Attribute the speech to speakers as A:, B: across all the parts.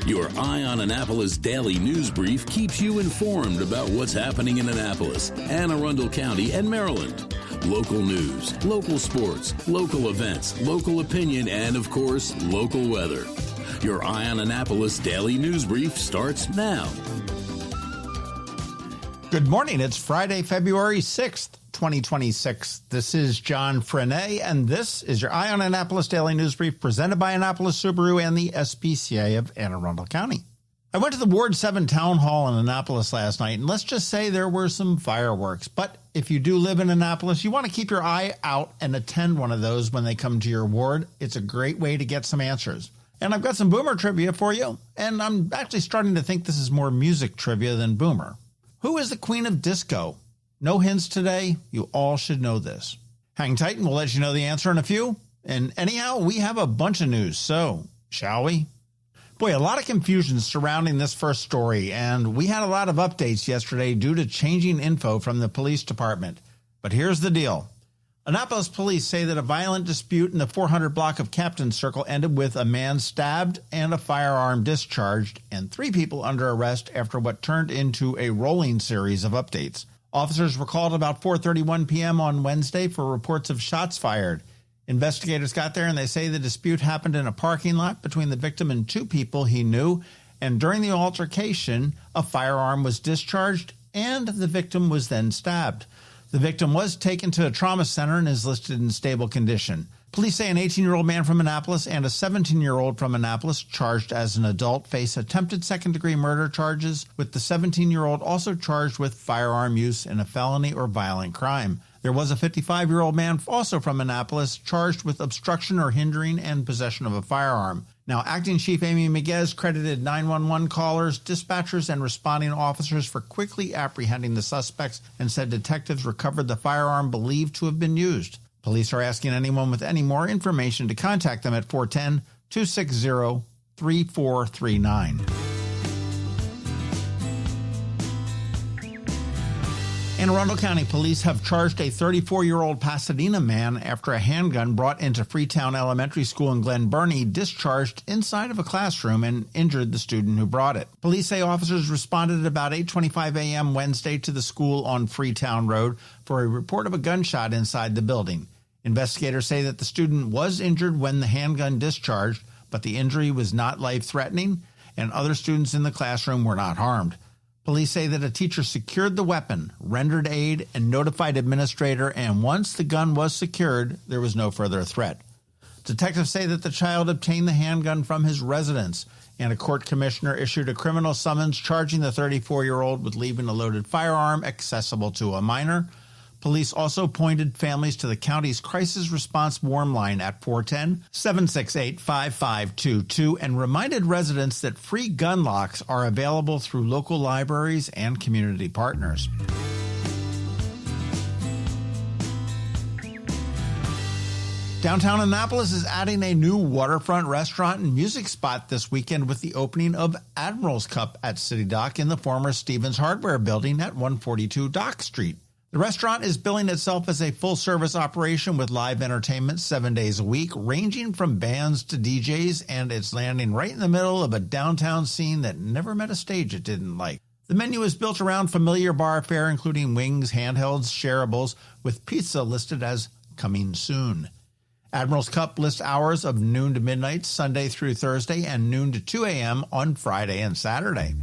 A: Your Eye on Annapolis daily news brief keeps you informed about what's happening in Annapolis and Arundel County and Maryland. Local news, local sports, local events, local opinion, and, of course, local weather. Your Eye on Annapolis daily news brief starts now.
B: Good morning. It's Friday, February 6th, 2026. This is John Frenaye, and this is your Eye on Annapolis daily news brief presented by Annapolis Subaru and the SPCA of Anne Arundel County. I went to the Ward 7 Town Hall in Annapolis last night, and let's just say there were some fireworks. But if you do live in Annapolis, you want to keep your eye out and attend one of those when they come to your ward. It's a great way to get some answers. And I've got some Boomer trivia for you, and I'm actually starting to think this is more music trivia than Boomer. Who is the queen of disco? No hints today. You all should know this. Hang tight and we'll let you know the answer in a few. And anyhow, we have a bunch of news, so shall we? Boy, a lot of confusion surrounding this first story, and we had a lot of updates yesterday due to changing info from the police department. But here's the deal. Annapolis police say that a violent dispute in the 400 block of Captain Circle ended with a man stabbed and a firearm discharged, and 3 people under arrest after what turned into a rolling series of updates. Officers were called about 4:31 p.m. on Wednesday for reports of shots fired. Investigators got there and they say the dispute happened in a parking lot between the victim and 2 people he knew, and during the altercation, a firearm was discharged and the victim was then stabbed. The victim was taken to a trauma center and is listed in stable condition. Police say an 18-year-old man from Annapolis and a 17-year-old from Annapolis, charged as an adult, face attempted second-degree murder charges, with the 17-year-old also charged with firearm use in a felony or violent crime. There was a 55-year-old man also from Annapolis charged with obstruction or hindering and possession of a firearm. Now, Acting Chief Amy Miguez credited 911 callers, dispatchers, and responding officers for quickly apprehending the suspects and said detectives recovered the firearm believed to have been used. Police are asking anyone with any more information to contact them at 410-260-3439. In Arundel County, police have charged a 34-year-old Pasadena man after a handgun brought into Freetown Elementary School in Glen Burnie discharged inside of a classroom and injured the student who brought it. Police say officers responded at about 8:25 a.m. Wednesday to the school on Freetown Road for a report of a gunshot inside the building. Investigators say that the student was injured when the handgun discharged, but the injury was not life-threatening, and other students in the classroom were not harmed. Police say that a teacher secured the weapon, rendered aid, and notified administrator, and once the gun was secured, there was no further threat. Detectives say that the child obtained the handgun from his residence, and a court commissioner issued a criminal summons charging the 34-year-old with leaving a loaded firearm accessible to a minor. Police also pointed families to the county's crisis response warm line at 410-768-5522 and reminded residents that free gun locks are available through local libraries and community partners. Downtown Annapolis is adding a new waterfront restaurant and music spot this weekend with the opening of Admiral's Cup at City Dock in the former Stevens Hardware building at 142 Dock Street. The restaurant is billing itself as a full-service operation with live entertainment 7 days a week, ranging from bands to DJs, and it's landing right in the middle of a downtown scene that never met a stage it didn't like. The menu is built around familiar bar fare, including wings, handhelds, shareables, with pizza listed as coming soon. Admiral's Cup lists hours of noon to midnight, Sunday through Thursday, and noon to 2 a.m. on Friday and Saturday.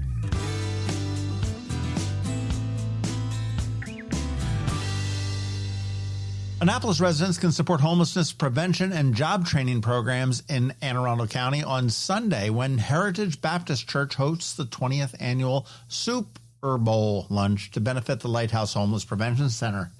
B: Annapolis residents can support homelessness prevention and job training programs in Anne Arundel County on Sunday when Heritage Baptist Church hosts the 20th annual Super Bowl lunch to benefit the Lighthouse Homeless Prevention Center.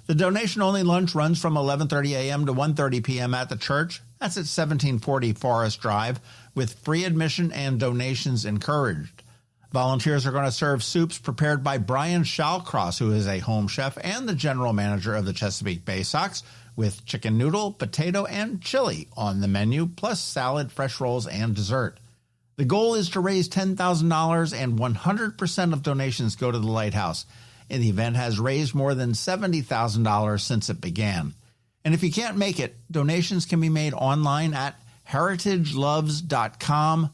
B: The donation-only lunch runs from 11:30 a.m. to 1:30 p.m. at the church. That's at 1740 Forest Drive, with free admission and donations encouraged. Volunteers are going to serve soups prepared by Brian Shallcross, who is a home chef and the general manager of the Chesapeake Bay Sox, with chicken noodle, potato, and chili on the menu, plus salad, fresh rolls, and dessert. The goal is to raise $10,000, and 100% of donations go to the Lighthouse. And the event has raised more than $70,000 since it began. And if you can't make it, donations can be made online at heritageloves.com/Ann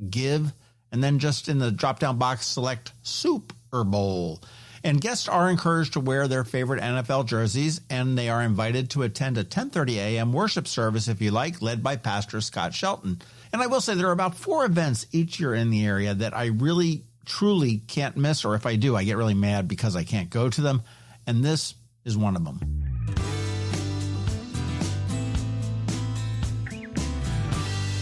B: give, and then just in the drop-down box, select Soup or Bowl. And guests are encouraged to wear their favorite NFL jerseys, and they are invited to attend a 10:30 a.m. worship service, if you like, led by Pastor Scott Shelton. And I will say there are about 4 events each year in the area that I really, truly can't miss, or if I do, I get really mad because I can't go to them, and this is one of them.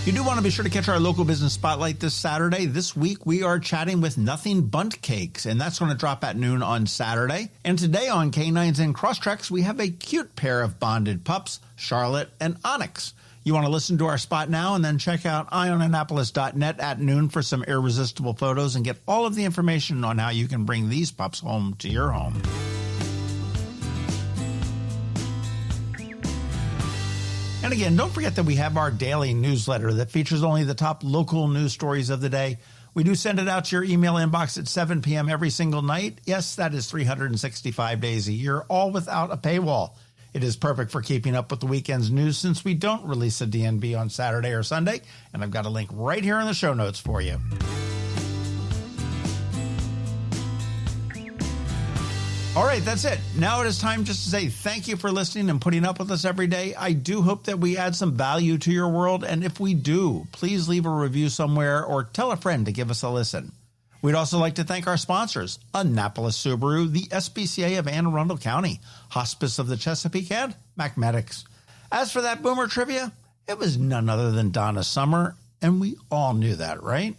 B: You do want to be sure to catch our local business spotlight this Saturday. This week, we are chatting with Nothing Bundt Cakes, and that's going to drop at noon on Saturday. And today on Canines and Crosstreks, we have a cute pair of bonded pups, Charlotte and Onyx. You want to listen to our spot now and then check out eyeonannapolis.net at noon for some irresistible photos and get all of the information on how you can bring these pups home to your home. And again, don't forget that we have our daily newsletter that features only the top local news stories of the day. We do send it out to your email inbox at 7 p.m. every single night. Yes, that is 365 days a year, all without a paywall. It is perfect for keeping up with the weekend's news since we don't release a DNB on Saturday or Sunday. And I've got a link right here in the show notes for you. All right, that's it. Now it is time just to say thank you for listening and putting up with us every day. I do hope that we add some value to your world, and if we do, please leave a review somewhere or tell a friend to give us a listen. We'd also like to thank our sponsors, Annapolis Subaru, the SPCA of Anne Arundel County, Hospice of the Chesapeake, and Macmedics. As for that boomer trivia, it was none other than Donna Summer, and we all knew that, right?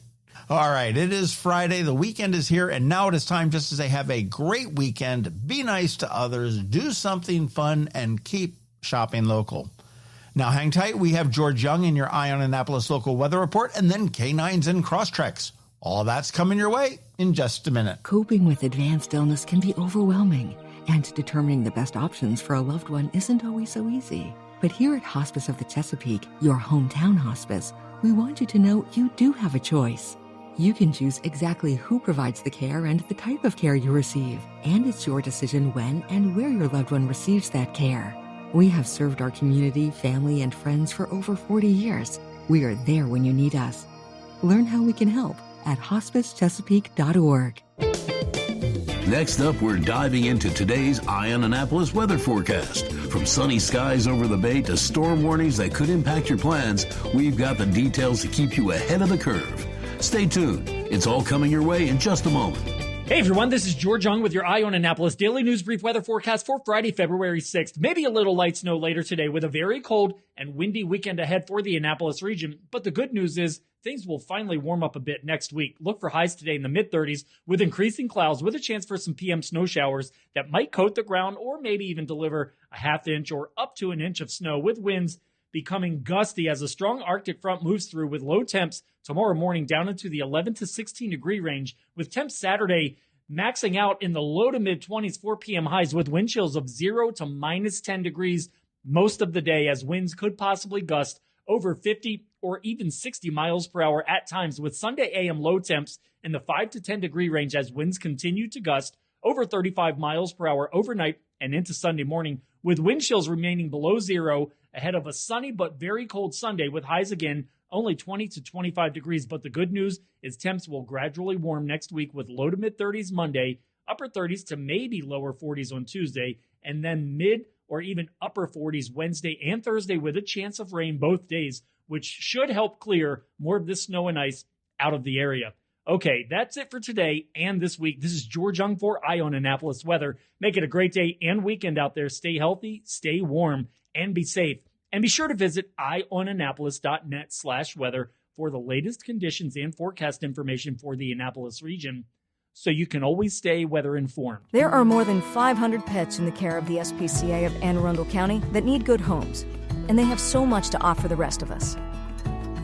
B: All right, it is Friday, the weekend is here, and now it is time just to say have a great weekend, be nice to others, do something fun, and keep shopping local. Now hang tight, we have George Young in your Eye on Annapolis local weather report, and then Canines and Crosstreks. All that's coming your way in just a minute.
C: Coping with advanced illness can be overwhelming, and determining the best options for a loved one isn't always so easy. But here at Hospice of the Chesapeake, your hometown hospice, we want you to know you do have a choice. You can choose exactly who provides the care and the type of care you receive, and it's your decision when and where your loved one receives that care. We have served our community, family, and friends for over 40 years. We are there when you need us. Learn how we can help at hospicechesapeake.org.
A: Next up, we're diving into today's Eye on Annapolis weather forecast. From sunny skies over the bay to storm warnings that could impact your plans, we've got the details to keep you ahead of the curve. Stay tuned. It's all coming your way in just a moment.
D: Hey everyone, this is George Young with your Eye on Annapolis Daily News Brief weather forecast for Friday, February 6th. Maybe a little light snow later today with a very cold and windy weekend ahead for the Annapolis region. But the good news is things will finally warm up a bit next week. Look for highs today in the mid-30s with increasing clouds with a chance for some PM snow showers that might coat the ground or maybe even deliver a half inch or up to an inch of snow with winds becoming gusty as a strong Arctic front moves through with low temps tomorrow morning down into the 11 to 16 degree range, with temps Saturday maxing out in the low to mid 20s 4 p.m. highs with wind chills of 0 to minus 10 degrees most of the day as winds could possibly gust over 50 or even 60 miles per hour at times, with Sunday a.m. low temps in the 5 to 10 degree range as winds continue to gust over 35 miles per hour overnight and into Sunday morning, with wind chills remaining below 0 ahead of a sunny but very cold Sunday with highs again only 20 to 25 degrees. But the good news is temps will gradually warm next week with low to mid 30s Monday, upper 30s to maybe lower 40s on Tuesday, and then mid or even upper 40s Wednesday and Thursday with a chance of rain both days, which should help clear more of this snow and ice out of the area. Okay, that's it for today and this week. This is George Young for Eye on Annapolis Weather. Make it a great day and weekend out there. Stay healthy, stay warm, and be safe. And be sure to visit eyeonannapolis.net/weather for the latest conditions and forecast information for the Annapolis region, so you can always stay weather informed.
E: There are more than 500 pets in the care of the SPCA of Anne Arundel County that need good homes, and they have so much to offer the rest of us.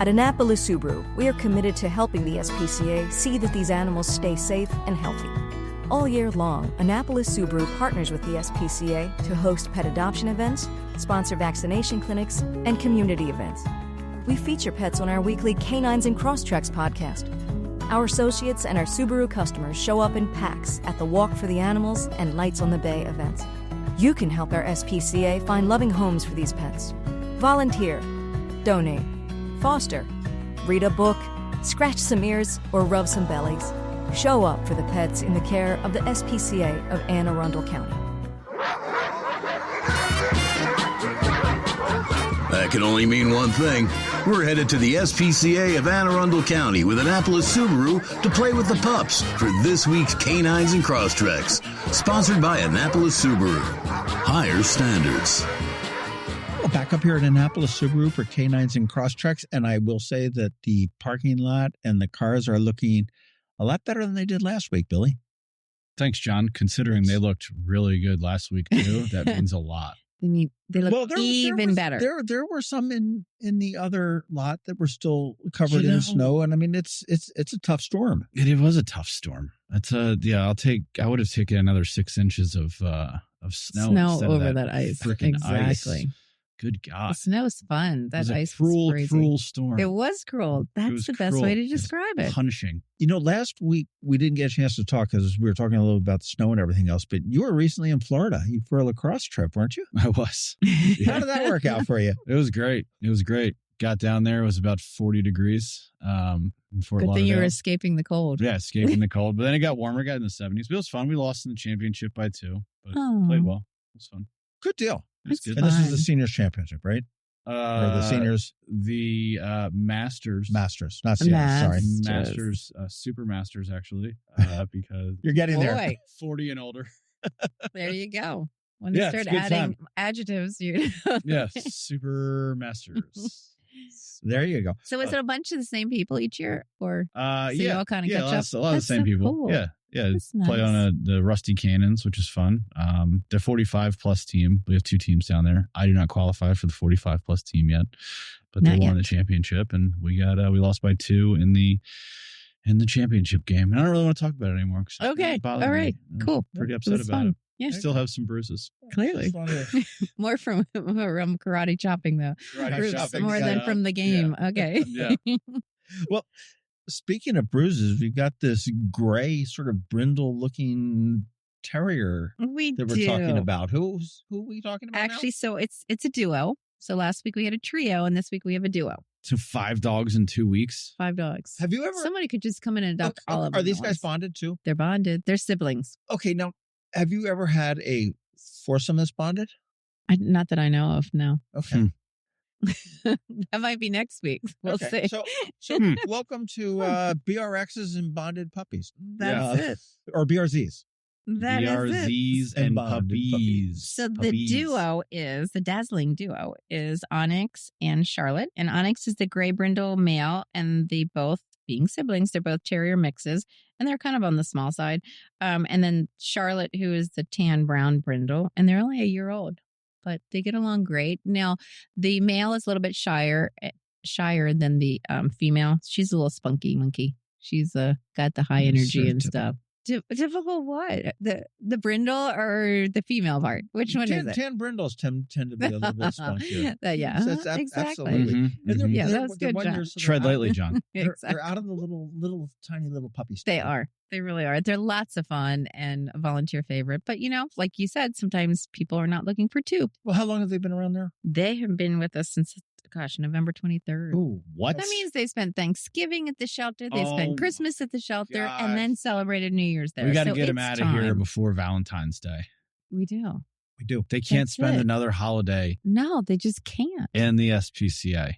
E: At Annapolis Subaru, we are committed to helping the SPCA see that these animals stay safe and healthy. All year long, Annapolis Subaru partners with the SPCA to host pet adoption events, sponsor vaccination clinics, and community events. We feature pets on our weekly Canines and Crosstreks podcast. Our associates and our Subaru customers show up in packs at the Walk for the Animals and Lights on the Bay events. You can help our SPCA find loving homes for these pets. Volunteer, donate, foster, read a book, Scratch some ears or rub some bellies. Show up for the pets in the care of the SPCA of Anne Arundel County.
A: That can only mean one thing. We're headed to the SPCA of Anne Arundel County with Annapolis Subaru to play with the pups for this week's Canines and Crosstreks. Sponsored by Annapolis Subaru. Higher standards.
B: Well, back up here at Annapolis Subaru for Canines and Crosstreks, and I will say that the parking lot and the cars are looking a lot better than they did last week, Billy.
F: Thanks, John. Considering they looked really good last week, too, that means a lot.
G: I mean, they look even better.
B: There were some in the other lot that were still covered in snow, and I mean it's a tough storm.
F: It was a tough storm. It's I would have taken another 6 inches of snow
G: over that ice.
F: Freaking ice.
G: Exactly.
F: Good God.
G: The snow's fun. That ice
F: was
G: crazy.
F: cruel storm.
G: It was cruel. That's the best way to describe it.
F: Punishing.
B: You know, last week we didn't get a chance to talk because we were talking a little about the snow and everything else, but you were recently in Florida for a lacrosse trip, weren't you?
F: I was.
B: How did that work out for you?
F: It was great. Got down there. It was about 40 degrees in Fort Lauderdale.
G: Good thing you were escaping the cold.
F: Yeah, escaping the cold. But then it got warmer. It got in the 70s. But it was fun. We lost in the championship by 2. But played well. It was fun.
B: Good deal.
F: It was good.
B: And this is the seniors championship, right? Or the seniors,
F: the Masters,
B: not seniors. Sorry,
F: Masters, Super Masters, actually, because
B: you're getting there.
F: 40 and older.
G: There you go. When you start adding adjectives,
F: yes, Super Masters.
B: There you go.
G: So is it a bunch of the same people each year, or
F: you
G: all kind of catch up?
F: A lot of the same people.
G: Cool.
F: Yeah.
G: That's
F: play
G: nice.
F: on the Rusty Canines, which is fun. They're 45 plus team. We have 2 teams down there. I do not qualify for the 45 plus team yet, but they won the championship, and we lost by 2 in the championship game. And I don't really want to talk about it anymore.
G: Okay, all right, cool.
F: Pretty upset about it.
G: Yeah,
F: still have some bruises.
G: Clearly, more from karate chopping though. More than from the game.
F: Yeah.
G: Okay.
F: Yeah.
B: Well, speaking of bruises, we've got this gray sort of brindle-looking terrier
G: we're
B: talking about. Who are we talking about?
G: Actually, so it's a duo. So last week we had a trio, and this week we have a duo.
F: So 5 dogs in 2 weeks.
G: 5 dogs.
B: Have you ever?
G: Somebody could just come in and adopt all of them.
B: Are these guys bonded too?
G: They're bonded. They're siblings.
B: Okay, now have you ever had a foursome that's bonded?
G: Not that I know of. No.
B: Okay.
G: That might be next week. We'll see.
B: So welcome to BRXs and bonded puppies.
G: That's it.
B: Or BRZs.
G: That
F: BRZs
G: is it.
F: and
B: bonded
F: puppies.
G: So the dazzling duo is Onyx and Charlotte. And Onyx is the gray brindle male, and they both, being siblings, they're both terrier mixes, and they're kind of on the small side. And then Charlotte, who is the tan brown brindle, and they're only a year old, but they get along great. Now, the male is a little bit shyer than the female. She's a little spunky monkey. She's got the high energy and stuff. Typical what? The brindle or the female part? Which one is it?
B: Tan brindles tend to be a little bit spunkier.
G: Exactly.
B: Absolutely.
F: Mm-hmm.
G: That was good, John.
F: Tread lightly, John.
B: They're out of the little tiny little puppy stuff.
G: They are. They really are. They're lots of fun and a volunteer favorite. But, like you said, sometimes people are not looking for 2.
B: Well, how long have they been around there?
G: They have been with us since, November 23rd.
B: Oh, what?
G: That means they spent Thanksgiving at the shelter. They spent Christmas at the shelter and then celebrated New Year's there.
F: We got to get them out of here before Valentine's Day.
G: We do.
F: They can't spend another holiday.
G: No, they just can't.
F: In the SPCA.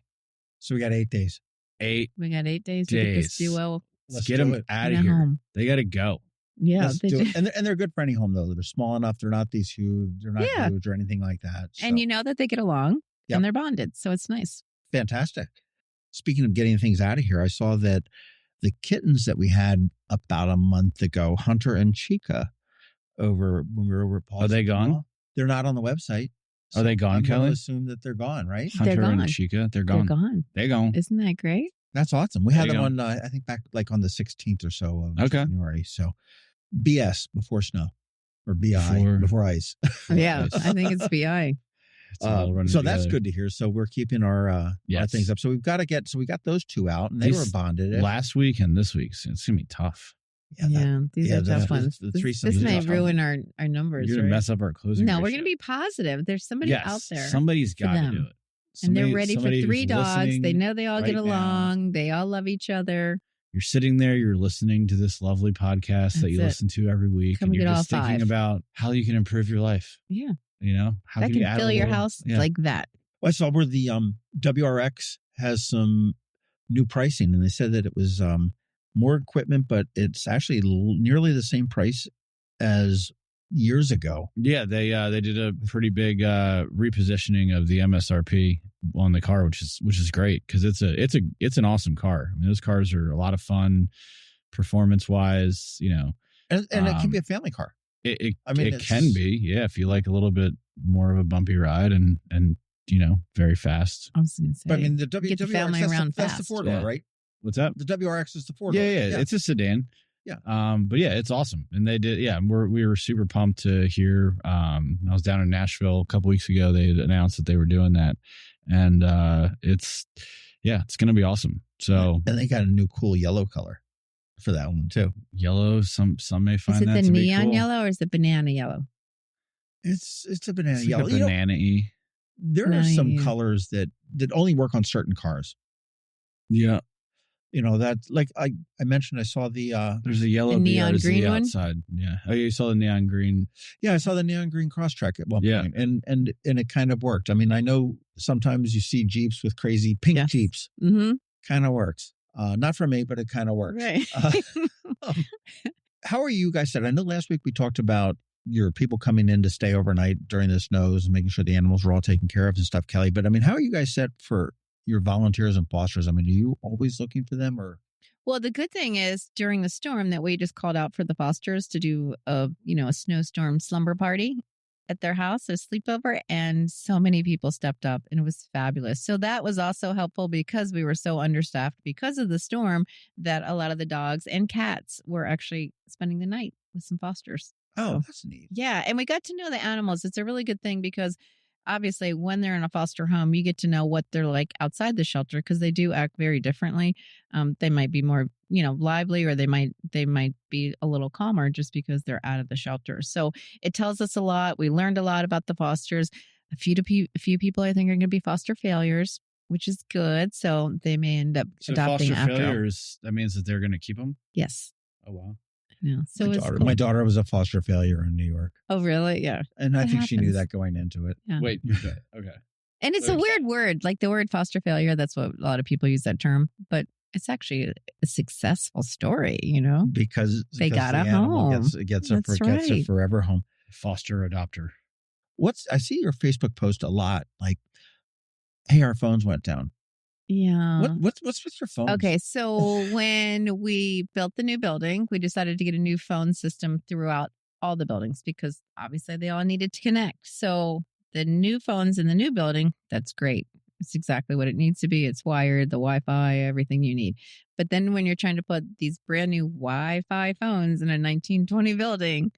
B: So we got 8 days.
G: We got 8 days to get this duo.
F: Let's get them out of here. Home. They got to go.
G: Yeah,
B: they do. And they're good for any home though. They're small enough. They're not these huge. They're not huge or anything like that. So.
G: And you know that they get along and they're bonded, so it's nice.
B: Fantastic. Speaking of getting things out of here, I saw that the kittens that we had about a month ago, Hunter and Chica, when we were over at Pasadena.
F: Are they gone?
B: They're not on the website.
F: So are they gone, Kelly?
B: I assume that they're gone, right?
F: Hunter and Chica, they're gone.
G: They're gone. Isn't that great?
B: That's awesome. We had them on, I think, back like on the 16th or so of January. So BS before snow or BI before ice.
G: Yeah, I think it's BI.
B: So that's good to hear. So we're keeping our things up. So we got those 2 out, and they were bonded
F: last week and this week. So it's gonna be tough.
G: These are tough ones. This may ruin our numbers.
F: You're gonna mess up our closing.
G: No, we're gonna be positive. There's somebody out there.
F: Somebody's got to do it.
G: And they're ready for 3 dogs. They know they all
F: right
G: get along.
F: now.
G: They all love each other.
F: You're sitting there, you're listening to this lovely podcast that you listen to every week.
G: Come
F: and you're
G: get
F: just
G: all
F: thinking
G: 5.
F: about how you can improve your life.
G: Yeah.
F: You know, how
G: that
F: can you
G: can
F: add
G: fill
F: a
G: your
F: little-
G: house
F: yeah.
G: like that.
B: Well, I saw where the WRX has some new pricing, and they said that it was more equipment, but it's actually nearly the same price as years ago.
F: Yeah, they did a pretty big repositioning of the MSRP on the car, which is great because it's an awesome car. I mean, those cars are a lot of fun, performance wise. You know,
B: And it can be a family car.
F: It can be, yeah, if you like a little bit more of a bumpy ride and you know, very fast.
G: I was going to say.
B: But I mean, the
G: get the family
B: WRX,
G: around
B: that's the
G: fast.
B: 4-door, right?
F: What's that?
B: The WRX is the 4-door.
F: Yeah, it's a sedan.
B: Yeah.
F: But yeah, it's awesome. And they did, we were super pumped to hear. I was down in Nashville a couple weeks ago. They had announced that they were doing that. And it's going to be awesome. So,
B: and they got a new cool yellow color for that one too.
F: Yellow, some may find that to be cool.
G: Is it the neon yellow or is it banana yellow?
B: It's a banana
F: It's
B: yellow.
F: like a banana-y.
B: There are some colors that only work on certain cars.
F: Yeah.
B: You know, that, like I mentioned, I saw
F: there's a yellow
G: neon
F: BRZ
G: green one
F: outside. Yeah. Oh, you saw the neon green.
B: Yeah, I saw the neon green Crosstrek at one point, and it kind of worked. I mean, I know sometimes you see Jeeps with crazy pink Jeeps.
G: Mm-hmm.
B: Kind of works. Not for me, but it kind of works.
G: Right.
B: How are you guys set? I know last week we talked about your people coming in to stay overnight during the snows and making sure the animals were all taken care of and stuff, Kelly. But I mean, how are you guys set for your volunteers and fosters? I mean, are you always looking for them, or?
G: Well, the good thing is during the storm that we just called out for the fosters to do a snowstorm slumber party at their house, a sleepover, and so many people stepped up and it was fabulous. So that was also helpful because we were so understaffed because of the storm that a lot of the dogs and cats were actually spending the night with some fosters.
B: Oh, that's neat.
G: Yeah. And we got to know the animals. It's a really good thing because obviously when they're in a foster home, you get to know what they're like outside the shelter because they do act very differently. They might be more, lively, or they might be a little calmer just because they're out of the shelter. So it tells us a lot. We learned a lot about the fosters. A few people I think are going to be foster failures, which is good. So they may end up adopting
F: foster
G: after.
F: failures, that means that they're going to keep them?
G: Yes.
F: Oh, wow.
G: Yeah. So
B: my daughter was a foster failure in New York.
G: Oh, really? Yeah.
B: And I think she knew that going into it.
G: Yeah.
F: Wait. Okay.
G: And it's a weird word, like the word foster failure. That's what a lot of people use that term, but it's actually a successful story,
B: because
G: they got
B: the
G: a
B: animal
G: home.
B: gets a forever home.
F: Foster adopter.
B: I see your Facebook post a lot, like, hey, our phones went down.
G: Yeah.
B: What's with your phone?
G: Okay, so when we built the new building, we decided to get a new phone system throughout all the buildings because obviously they all needed to connect. So the new phones in the new building, that's great. It's exactly what it needs to be. It's wired, the Wi-Fi, everything you need. But then when you're trying to put these brand new Wi-Fi phones in a 1920 building,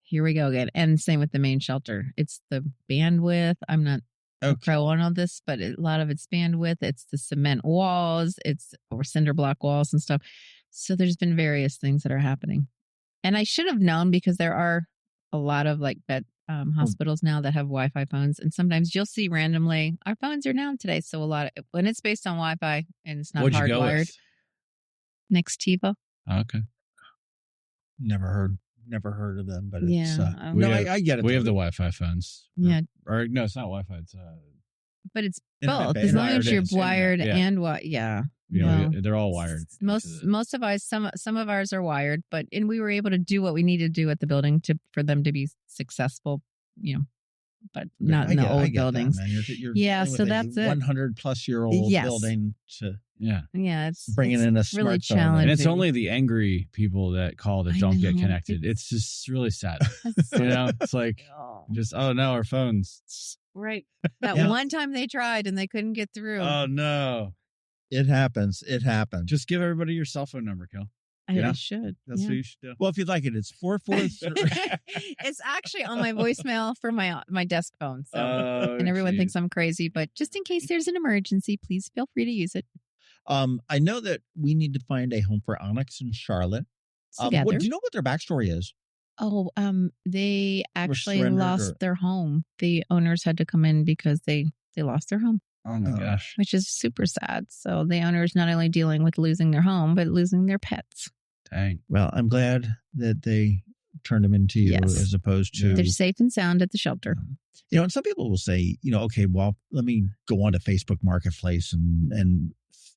G: here we go again. And same with the main shelter. It's the bandwidth. I'm not a pro on all this, but a lot of it's bandwidth. It's the cement walls, or cinder block walls and stuff. So there's been various things that are happening. And I should have known because there are a lot of hospitals now that have Wi-Fi phones. And sometimes you'll see randomly, our phones are down today. So when it's based on Wi-Fi and it's not hardwired. Nextiva.
F: Oh, okay.
B: Never heard of them, but
F: I
B: get it.
F: We have the Wi-Fi phones.
G: Yeah.
F: Or no, it's not Wi-Fi. It's
G: but it's both. As long as you're wired and
F: they're all wired.
G: Most of ours, some of ours are wired, and we were able to do what we needed to do at the building for them to be successful, but not in the old buildings.
B: You're
G: so that's it.
B: 100-plus-year-old building to
G: it's
B: bringing in a
G: really
B: smartphone.
G: challenging.
F: And it's only the angry people that call that don't get connected. It's just really sad. It's like oh no, our phones.
G: Right. That one time they tried and they couldn't get through.
F: Oh no.
B: It happens.
F: Just give everybody your cell phone number, Kel.
G: I should.
F: That's what you should do.
B: Well, if you'd like it, it's 443.
G: It's actually on my voicemail for my desk phone. So, and everyone thinks I'm crazy, but just in case there's an emergency, please feel free to use it.
B: I know that we need to find a home for Onyx and Charlotte. Do you know what their backstory is?
G: Oh, they actually lost their home. The owners had to come in because they lost their home.
F: Oh my gosh.
G: Which is super sad. So the owner is not only dealing with losing their home, but losing their pets.
F: Dang.
B: Well, I'm glad that they turned them into you as opposed to...
G: They're safe and sound at the shelter.
B: And some people will say, okay, well, let me go on to Facebook Marketplace and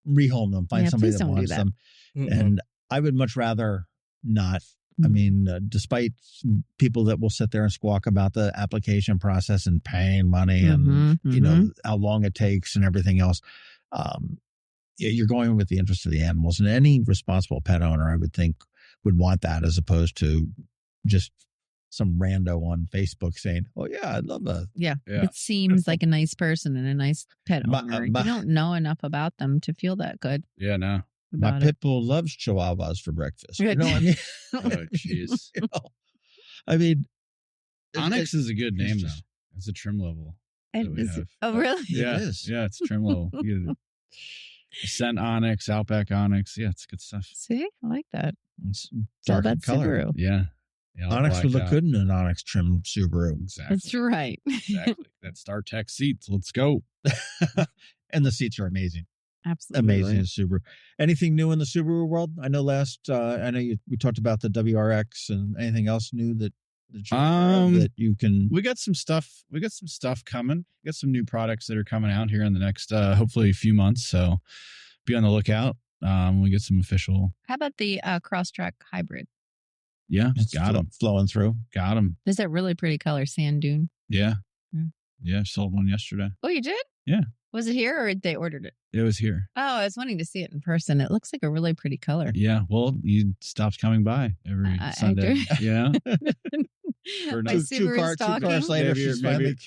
B: rehome them, find somebody that wants them. Mm-hmm. And I would much rather not. Mm-hmm. I mean, despite people that will sit there and squawk about the application process and paying money and, how long it takes and everything else, you're going with the interest of the animals. And any responsible pet owner, I would think, would want that as opposed to just some rando on Facebook saying, "Oh yeah, I'd love that."
G: Yeah. It seems like a nice person and a nice pet owner. You don't know enough about them to feel that good.
F: Yeah, no.
B: My pit bull loves chihuahuas for breakfast. You know what I mean?
F: Oh, jeez.
B: I mean,
F: Onyx is a good name though. It's a trim level.
G: Oh, really?
F: Yeah,
B: it is.
F: Yeah, it's trim level. You get Ascent Onyx, Outback Onyx. Yeah, it's good stuff.
G: See, I like that.
B: It's dark in color.
G: Subaru.
F: Yeah.
B: Onyx would look good in an Onyx trim Subaru.
F: Exactly.
G: That's right.
F: Exactly. That StarTech seats. Let's go.
B: And the seats are amazing.
G: Absolutely.
B: Amazing in Subaru. Anything new in the Subaru world? I know we talked about the WRX and anything else new that you can.
F: We got some stuff. We got some stuff coming. We got some new products that are coming out here in the next, hopefully a few months. So be on the lookout. We get some official.
G: How about the Crosstreks hybrid?
F: Yeah,
B: it's
F: got them
B: flowing through.
F: Got them.
G: There's that really pretty color, sand dune.
F: Yeah. Sold one yesterday.
G: Oh, you did?
F: Yeah.
G: Was it here or they ordered it?
F: It was here.
G: Oh, I was wanting to see it in person. It looks like a really pretty color.
F: Yeah. Well, you stopped coming by every Sunday. Yeah.
G: My Subaru
B: two cars later,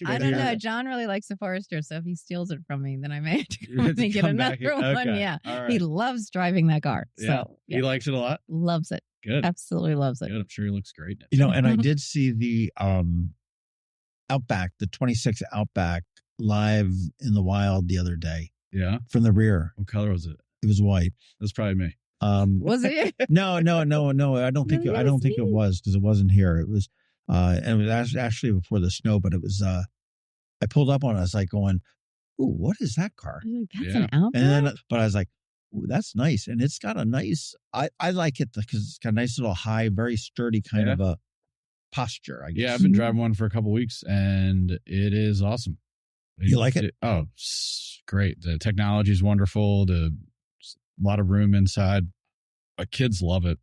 G: I don't know. John really likes the Forester, so if he steals it from me, then I may have to come and get another one.
F: Okay.
G: Yeah.
F: Right.
G: He loves driving that car.
F: Yeah.
G: So
F: He likes it a lot?
G: Loves it.
F: Good.
G: Absolutely loves it.
F: Good. I'm sure he looks great.
B: And I did see the Outback, the 26 Outback live in the wild the other day.
F: Yeah.
B: From the rear.
F: What color was it?
B: It was white.
F: That was probably me.
G: Was it?
B: No. I don't think it was because it wasn't here. It was and it was actually before the snow, but it was I pulled up on it. I was like going, "Ooh, what is that car?"
G: That's an Outback.
B: And then but I was like, "Ooh, that's nice." And it's got a nice I like it because it's got a nice little high, very sturdy kind of a posture, I guess.
F: Yeah, I've been driving one for a couple of weeks and it is awesome.
B: You like it?
F: Oh, it's great. The technology is wonderful. A lot of room inside. My kids love it.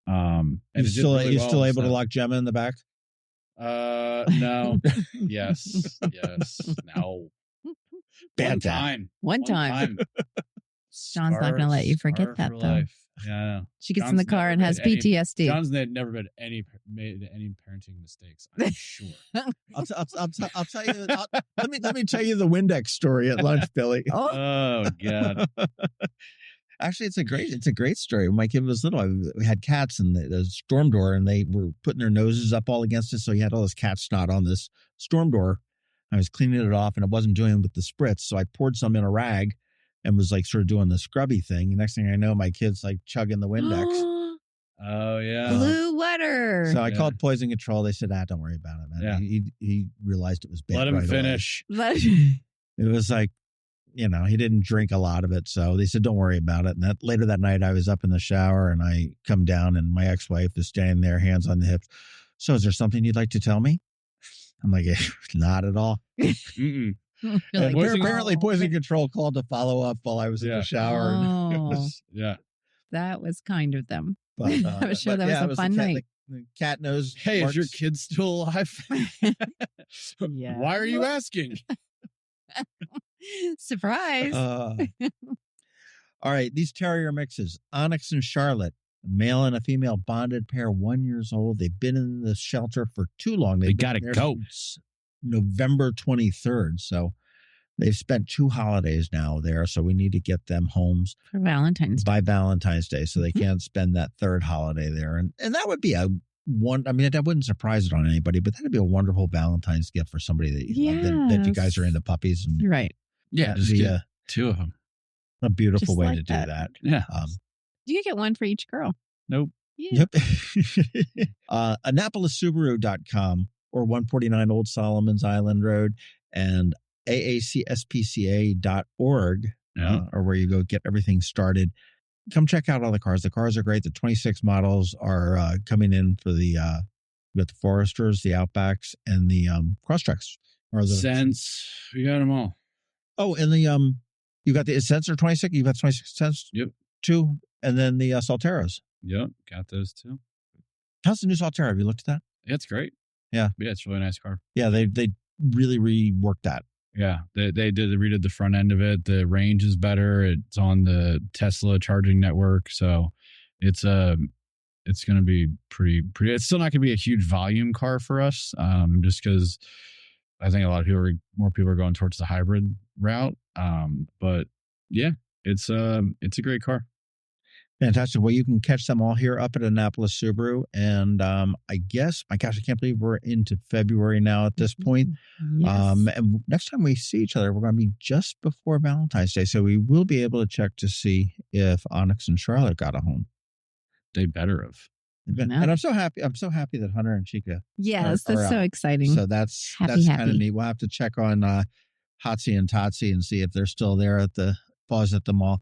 F: And
B: you still able to lock Gemma in the back?
F: No. Yes. No.
B: Bad
F: time.
G: One time. John's not going to let you forget that, though.
F: Life. Yeah, I know.
G: She gets in the car and has PTSD.
F: John's never made any parenting mistakes, I'm sure.
B: I'll tell you. Let me tell you the Windex story at lunch, Billy.
F: Oh God.
B: Actually, it's a great story. When my kid was little, we had cats in the storm door, and they were putting their noses up all against it. So he had all this cat snot on this storm door. I was cleaning it off, and it wasn't doing it with the spritz. So I poured some in a rag and was like sort of doing the scrubby thing. The next thing I know, my kid's like chugging the Windex.
F: Oh, yeah.
G: Blue water.
B: So I called poison control. They said, don't worry about it, man.
F: Yeah.
B: He realized it was bad.
F: Let him finish.
B: It was like, he didn't drink a lot of it. So they said, don't worry about it. And later that night, I was up in the shower and I come down and my ex-wife is standing there, hands on the hips. So is there something you'd like to tell me? I'm like, not at all.
F: Mm-mm.
B: And apparently poison control called to follow up while I was in the shower.
G: That was kind of them.
B: But,
G: I'm sure that was a fun night.
B: The cat knows.
F: Hey, is your kid still alive?
G: Yeah.
F: Why are you asking?
G: Surprise.
B: All right. These terrier mixes, Onyx and Charlotte, a male and a female bonded pair, 1 year old. They've been in the shelter for too long.
F: They got to go.
B: November 23rd. So they've spent 2 holidays now there. So we need to get them homes
G: for Valentine's
B: by Valentine's Day. So they can't spend that third holiday there. And that would be that wouldn't surprise it on anybody, but that'd be a wonderful Valentine's gift for somebody that you love, that you guys are into puppies. And
G: right.
F: Yeah. Just get 2 of them.
B: A beautiful
G: just
B: way
G: like
B: to do that.
F: Yeah.
G: Do you get one for each girl?
F: Nope.
G: Yeah.
B: Yep. AnnapolisSubaru.com or 149 Old Solomon's Island Road. And aacspca.org, or where you go get everything started. Come check out all the cars. The cars are great. The 26 models are coming in for the we got the Foresters, the Outbacks, and the Crosstreks.
F: Sense. We got them all.
B: Oh, and the you got the Sensor 26. You got 26 Sense.
F: Yep.
B: Two, and then the Solteras.
F: Yep, got those too.
B: How's the new Solterra? Have you looked at that?
F: Yeah, it's great.
B: Yeah,
F: it's a really nice car.
B: Yeah, they really reworked that.
F: Yeah, they redid the front end of it. The range is better. It's on the Tesla charging network, so it's going to be pretty. It's still not going to be a huge volume car for us, just because I think a lot of more people are going towards the hybrid route. But yeah, it's a great car.
B: Fantastic. Well, you can catch them all here up at Annapolis Subaru. And I guess, my gosh, I can't believe we're into February now at this point.
G: Yes.
B: And next time we see each other, we're going to be just before Valentine's Day. So we will be able to check to see if Onyx and Charlotte got a home.
F: They better have.
B: And I'm so happy. I'm so happy that Hunter and Chica.
G: Yes,
B: are
G: that's so
B: out.
G: exciting.
B: So that's
G: Happy.
B: kind of neat. We'll have to check on Hotsy and Totsy and see if they're still there at the Pause at the Mall.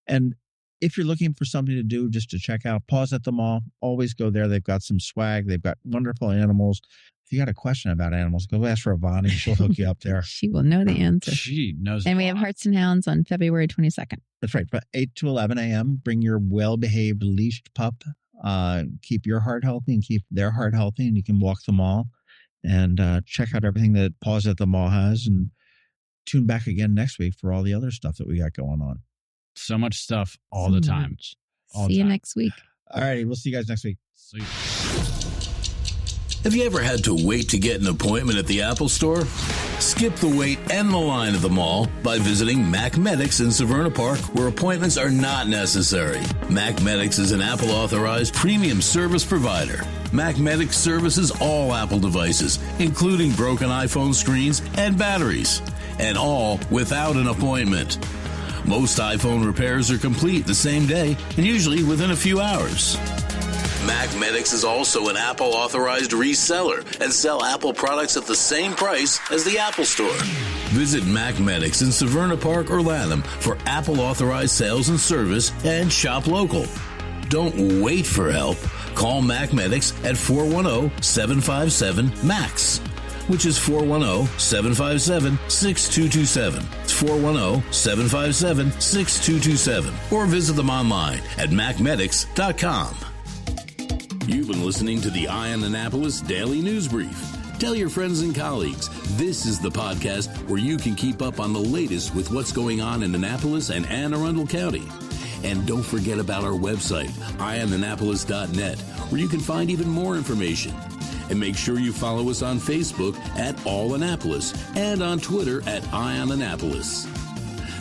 B: And if you're looking for something to do just to check out Pause at the Mall, always go there. They've got some swag. They've got wonderful animals. If you got a question about animals, go ask for Ivani. She'll hook you up there.
G: She will know the answer.
F: She knows.
G: And we have Hearts and Hounds on February 22nd.
B: That's right. From 8 to 11 a.m., bring your well-behaved leashed pup. Keep your heart healthy and keep their heart healthy, and you can walk the mall and check out everything that Pause at the Mall has, and tune back again next week for all the other stuff that we got going on.
F: So much stuff all the time.
G: See you next week.
B: All righty. We'll see you guys next week.
F: See you.
A: Have you ever had to wait to get an appointment at the Apple Store? Skip the wait and the line at the mall by visiting Mac Medics in Severna Park, where appointments are not necessary. Mac Medics is an Apple authorized premium service provider. Mac Medics services all Apple devices, including broken iPhone screens and batteries, and all without an appointment. Most iPhone repairs are complete the same day and usually within a few hours. Mac Medics is also an Apple authorized reseller and sell Apple products at the same price as the Apple Store. Visit Mac Medics in Severna Park or Lanham for Apple authorized sales and service, and shop local. Don't wait for help. Call Mac Medics at 410-757-MAX. which is 410-757-6227. It's 410-757-6227. Or visit them online at macmedics.com. You've been listening to the Eye on Annapolis Daily News Brief. Tell your friends and colleagues, this is the podcast where you can keep up on the latest with what's going on in Annapolis and Anne Arundel County. And don't forget about our website, eyeonannapolis.net, where you can find even more information. And make sure you follow us on Facebook at All Annapolis and on Twitter at Eye on Annapolis.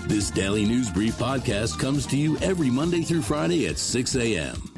A: This Daily News Brief podcast comes to you every Monday through Friday at 6 a.m.